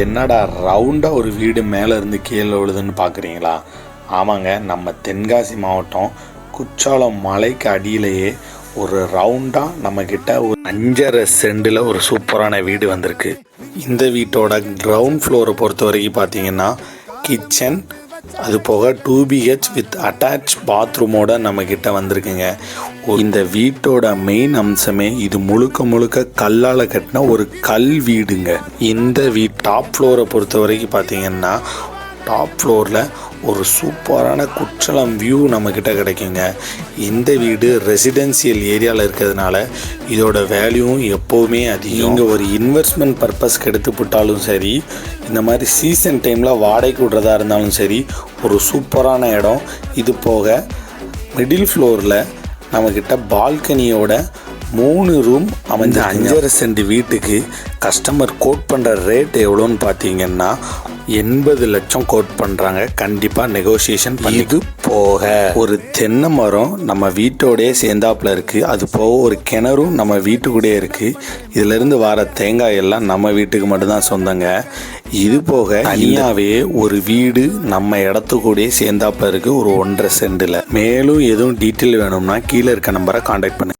என்னடா ரவுண்டாக ஒரு வீடு மேலே இருந்து கீழே விழுதுன்னு பார்க்குறீங்களா? ஆமாங்க, நம்ம தென்காசி மாவட்டம் குற்றாலம் மலைக்கு அடியிலேயே ஒரு ரவுண்டாக நம்மக்கிட்ட ஒரு 5.5 சென்டில் ஒரு சூப்பரான வீடு வந்திருக்கு. இந்த வீட்டோட கிரவுண்ட் ஃப்ளோரை பொறுத்த வரைக்கும் பார்த்தீங்கன்னா கிச்சன், அது போக 2 BH வித் அட்டாச் பாத்ரூமோட நம்மக்கிட்ட வந்திருக்குங்க. இந்த வீட்டோட மெயின் அம்சமே இது முழுக்க முழுக்க கல்லால் கட்டின ஒரு கல் வீடுங்க. இந்த டாப் ஃப்ளோரை பொறுத்த வரைக்கும் பார்த்தீங்கன்னா டாப் ஃப்ளோரில் ஒரு சூப்பரான குற்றாலம் வியூ நம்மக்கிட்ட கிடைக்குங்க. இந்த வீடு ரெசிடென்சியல் ஏரியாவில் இருக்கிறதுனால இதோட வேல்யூவும் எப்போவுமே அதிகம். நீங்கள் ஒரு இன்வெஸ்ட்மெண்ட் பர்பஸ்க்கு எடுத்துப்பட்டாலும் சரி, இந்த மாதிரி சீசன் டைமில் வாடகைக்கு விடுறதா இருந்தாலும் சரி, ஒரு சூப்பரான இடம். இது போக மிடில் ஃப்ளோரில் நம்மக்கிட்ட பால்கனியோட 3 ரூம் அமைஞ்ச 5.5 சென்ட் வீட்டுக்கு கஸ்டமர் கோட் பண்ணுற ரேட் எவ்வளோன்னு பார்த்தீங்கன்னா 80 லட்சம் கோட் பண்ணுறாங்க. கண்டிப்பாக நெகோசியேஷன் பண்ணி. இது போக ஒரு தென்னை மரம் நம்ம வீட்டோடய சேர்ந்தாப்புல இருக்குது. அது போக ஒரு கிணறும் நம்ம வீட்டுக்கூடயே இருக்குது. இதிலேருந்து வர தேங்காய் எல்லாம் நம்ம வீட்டுக்கு மட்டும்தான் சொந்தங்க. இது போக தனியாகவே ஒரு வீடு நம்ம இடத்துக்கூடயே சேர்ந்தாப்புல இருக்குது, ஒரு 1.5 சென்டில். மேலும் எதுவும் டீட்டெயில் வேணும்னா கீழே இருக்க நம்பரை கான்டாக்ட் பண்ணுங்கள்.